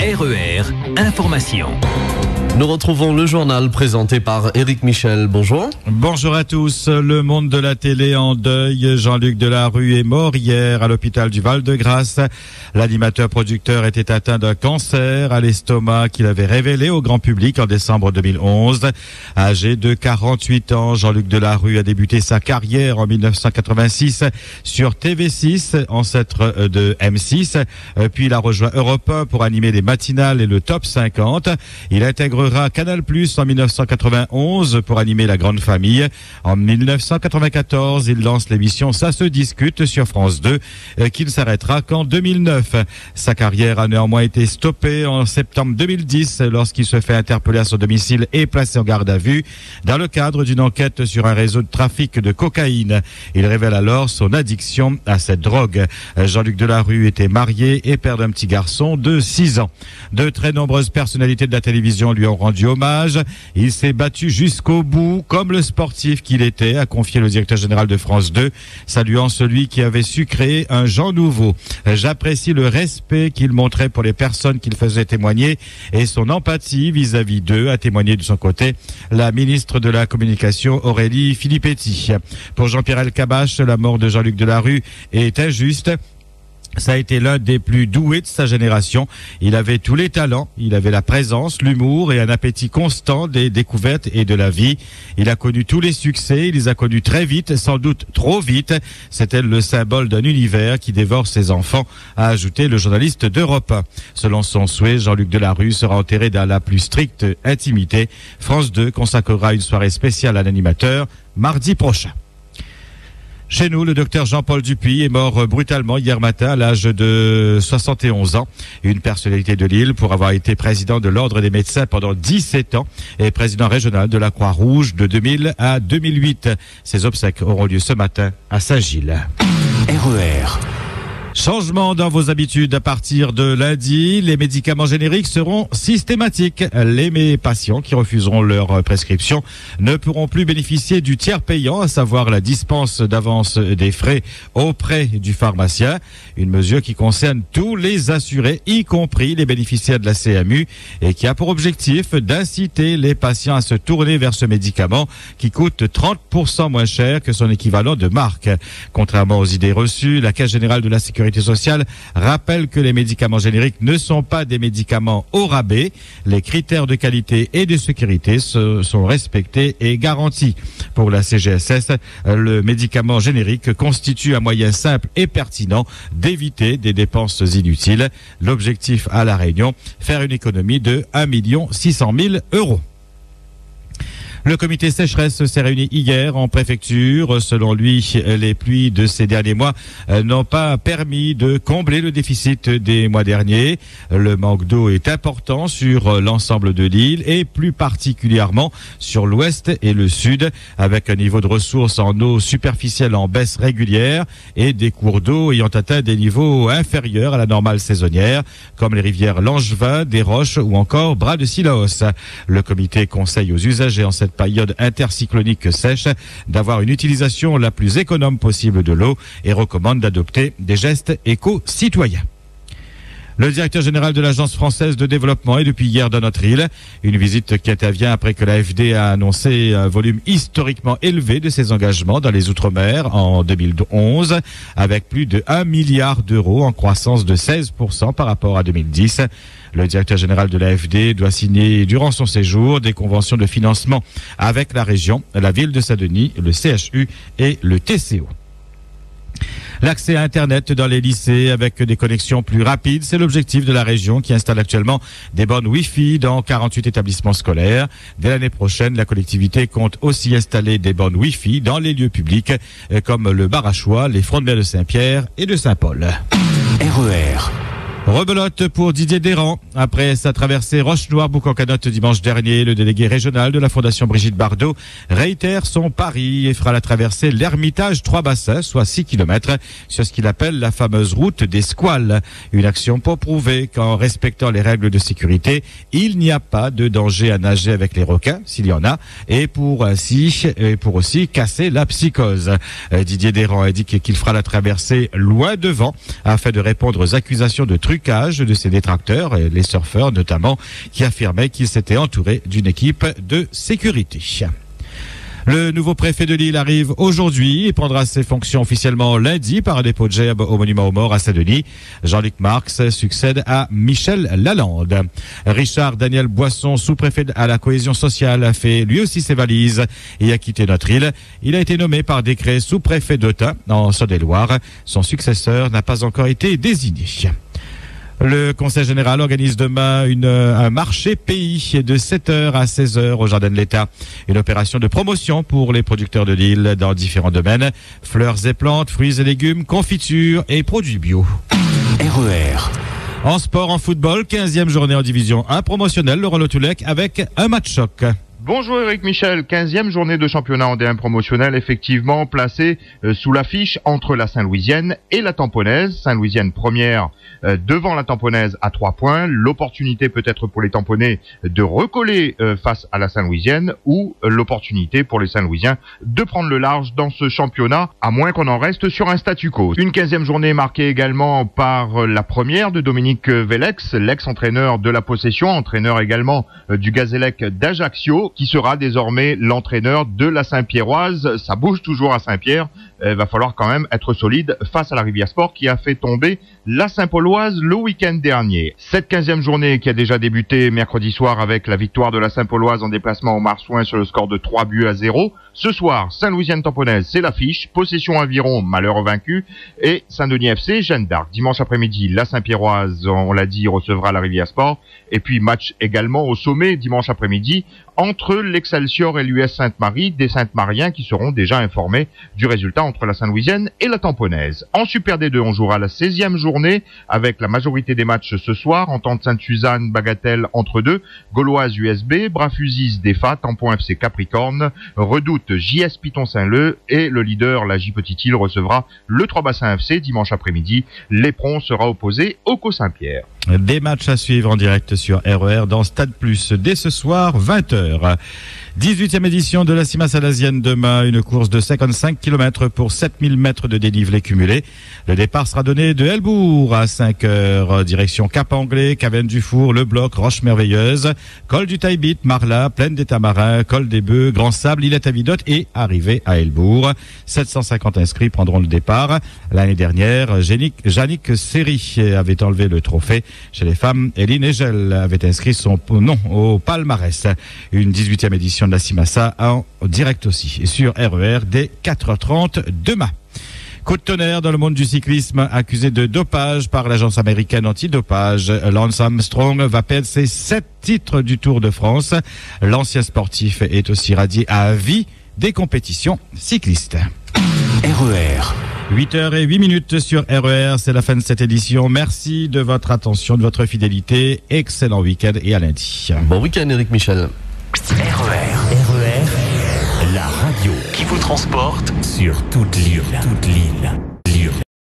RER, information. Nous retrouvons le journal présenté par Éric Michel. Bonjour. Bonjour à tous. Le monde de la télé en deuil. Jean-Luc Delarue est mort hier à l'hôpital du Val-de-Grâce. L'animateur-producteur était atteint d'un cancer à l'estomac qu'il avait révélé au grand public en décembre 2011. Âgé de 48 ans, Jean-Luc Delarue a débuté sa carrière en 1986 sur TV6, ancêtre de M6. Puis il a rejoint Europe 1 pour animer les matinales et le Top 50. Il intégrera Canal+ en 1991 pour animer La Grande Famille. En 1994, il lance l'émission Ça se discute sur France 2, qui ne s'arrêtera qu'en 2009. Sa carrière a néanmoins été stoppée en septembre 2010 lorsqu'il se fait interpeller à son domicile et placé en garde à vue dans le cadre d'une enquête sur un réseau de trafic de cocaïne. Il révèle alors son addiction à cette drogue. Jean-Luc Delarue était marié et père d'un petit garçon de 6 ans. De très nombreuses personnalités de la télévision lui ont rendu hommage. Il s'est battu jusqu'au bout, comme le sportif qu'il était, a confié le directeur général de France 2, saluant celui qui avait su créer un genre nouveau. J'apprécie le respect qu'il montrait pour les personnes qu'il faisait témoigner et son empathie vis-à-vis d'eux, a témoigné de son côté la ministre de la Communication Aurélie Filippetti. Pour Jean-Pierre Elkabbach, la mort de Jean-Luc Delarue est injuste. Ça a été l'un des plus doués de sa génération. Il avait tous les talents, il avait la présence, l'humour et un appétit constant des découvertes et de la vie. Il a connu tous les succès, il les a connus très vite, sans doute trop vite. C'était le symbole d'un univers qui dévore ses enfants, a ajouté le journaliste d'Europe 1. Selon son souhait, Jean-Luc Delarue sera enterré dans la plus stricte intimité. France 2 consacrera une soirée spéciale à l'animateur mardi prochain. Chez nous, le docteur Jean-Paul Dupuis est mort brutalement hier matin à l'âge de 71 ans. Une personnalité de Lille pour avoir été président de l'Ordre des médecins pendant 17 ans et président régional de la Croix-Rouge de 2000 à 2008. Ses obsèques auront lieu ce matin à Saint-Gilles. RER. Changement dans vos habitudes à partir de lundi. Les médicaments génériques seront systématiques. Les patients qui refuseront leur prescription ne pourront plus bénéficier du tiers payant, à savoir la dispense d'avance des frais auprès du pharmacien. Une mesure qui concerne tous les assurés, y compris les bénéficiaires de la CMU, et qui a pour objectif d'inciter les patients à se tourner vers ce médicament qui coûte 30% moins cher que son équivalent de marque. Contrairement aux idées reçues, la Caisse générale de la Sécurité sociale rappelle que les médicaments génériques ne sont pas des médicaments au rabais. Les critères de qualité et de sécurité sont respectés et garantis. Pour la CGSS, le médicament générique constitue un moyen simple et pertinent d'éviter des dépenses inutiles. L'objectif à La Réunion, faire une économie de 1 600 000 €. Le comité sécheresse s'est réuni hier en préfecture. Selon lui, les pluies de ces derniers mois n'ont pas permis de combler le déficit des mois derniers. Le manque d'eau est important sur l'ensemble de l'île et plus particulièrement sur l'ouest et le sud, avec un niveau de ressources en eau superficielle en baisse régulière et des cours d'eau ayant atteint des niveaux inférieurs à la normale saisonnière, comme les rivières Langevin, des Roches ou encore Bras de Silaos. Le comité conseille aux usagers en cette période intercyclonique sèche d'avoir une utilisation la plus économe possible de l'eau et recommande d'adopter des gestes éco-citoyens. Le directeur général de l'Agence française de développement est depuis hier dans notre île. Une visite qui intervient après que l'AFD a annoncé un volume historiquement élevé de ses engagements dans les Outre-mer en 2011, avec plus de 1 milliard d'euros en croissance de 16% par rapport à 2010. Le directeur général de l'AFD doit signer durant son séjour des conventions de financement avec la région, la ville de Saint-Denis, le CHU et le TCO. L'accès à Internet dans les lycées avec des connexions plus rapides, c'est l'objectif de la région qui installe actuellement des bornes Wi-Fi dans 48 établissements scolaires. Dès l'année prochaine, la collectivité compte aussi installer des bornes Wi-Fi dans les lieux publics comme le Barachois, les fronts de mer de Saint-Pierre et de Saint-Paul. RER. Rebelote pour Didier Desrands. Après sa traversée Roche-Noire-Boucancanotte dimanche dernier, le délégué régional de la Fondation Brigitte Bardot réitère son pari et fera la traversée l'Ermitage 3 bassins, soit 6 km, sur ce qu'il appelle la fameuse route des squales. Une action pour prouver qu'en respectant les règles de sécurité, il n'y a pas de danger à nager avec les requins, s'il y en a, et pour aussi casser la psychose. Didier Desrands indique qu'il fera la traversée loin devant afin de répondre aux accusations de trucage de ses détracteurs, les surfeurs notamment, qui affirmaient qu'il s'était entouré d'une équipe de sécurité. Le nouveau préfet de Lille arrive aujourd'hui et prendra ses fonctions officiellement lundi par un dépôt de gerbe au monument aux morts à Saint-Denis. Jean-Luc Marx succède à Michel Lalande. Richard Daniel Boisson, sous-préfet à la cohésion sociale, a fait lui aussi ses valises et a quitté notre île. Il a été nommé par décret sous-préfet d'Autun en Saône-et-Loire. Son successeur n'a pas encore été désigné. Le Conseil général organise demain un marché pays de 7h à 16h au Jardin de l'État. Une opération de promotion pour les producteurs de l'île dans différents domaines. Fleurs et plantes, fruits et légumes, confitures et produits bio. RER. En sport, en football, 15e journée en division 1 promotionnelle, Laurent Lotulec avec un match choc. Bonjour Eric Michel, 15e journée de championnat en D1 promotionnel, effectivement placée sous l'affiche entre la Saint-Louisienne et la Tamponnaise. Saint-Louisienne première devant la Tamponnaise à 3 points. L'opportunité peut-être pour les Tamponnais de recoller face à la Saint-Louisienne ou l'opportunité pour les Saint-Louisiens de prendre le large dans ce championnat, à moins qu'on en reste sur un statu quo. Une 15e journée marquée également par la première de Dominique Vélex, l'ex-entraîneur de la Possession, entraîneur également du Gazélec d'Ajaccio, qui sera désormais l'entraîneur de la Saint-Pierroise. Ça bouge toujours à Saint-Pierre. Va falloir quand même être solide face à la Rivière Sport qui a fait tomber la Saint-Pauloise le week-end dernier. Cette 15e journée qui a déjà débuté mercredi soir avec la victoire de la Saint-Pauloise en déplacement au Marsouin sur le score de 3-0. Ce soir, Saint-Louisienne-Tamponnaise, c'est l'affiche. Possession Aviron, malheur vaincu. Et Saint-Denis FC, Jeanne d'Arc. Dimanche après-midi, la Saint-Pierroise, on l'a dit, recevra la Rivière Sport. Et puis match également au sommet dimanche après-midi entre l'Excelsior et l'US Sainte-Marie, des Sainte-Mariens qui seront déjà informés du résultat entre la Saint-Louisienne et la Tamponnaise. En Super D2, on jouera la 16e journée avec la majorité des matchs ce soir. Entente Sainte-Suzanne, Bagatelle entre deux, Gauloise USB, Brafusis Défa, Tampon FC Capricorne, Redoute JS Piton Saint-Leu et le leader, la J Petite Île, recevra le 3 Bassin FC dimanche après-midi. L'Éperon sera opposé au Co Saint-Pierre. Des matchs à suivre en direct sur RER dans Stade Plus dès ce soir, 20h. 18e édition de la Cima Salasienne demain, une course de 55 km pour 7000 mètres de dénivelé cumulé. Le départ sera donné de Helbourg à 5h, direction Cap-Anglais, Caverne-du-Four, Le Bloc, Roche-Merveilleuse, Col du Taille-Bite, Marla, Plaine des Tamarins, Col des Bœufs, Grand Sable, Île-à-Tavidote et arrivée à Helbourg. 750 inscrits prendront le départ. L'année dernière, Jannick Seri avait enlevé le trophée. Chez les femmes, Eline Egel avait inscrit son nom au palmarès. Une 18e édition de la Cimasa en direct aussi sur RER dès 4h30 demain. Coup de tonnerre dans le monde du cyclisme, accusé de dopage par l'agence américaine antidopage. Lance Armstrong va perdre ses 7 titres du Tour de France. L'ancien sportif est aussi radié à vie des compétitions cyclistes. RER. 8h08 sur RER, c'est la fin de cette édition. Merci de votre attention, de votre fidélité. Excellent week-end et à lundi. Bon week-end, Eric Michel. RER, la radio qui vous transporte sur toute l'île.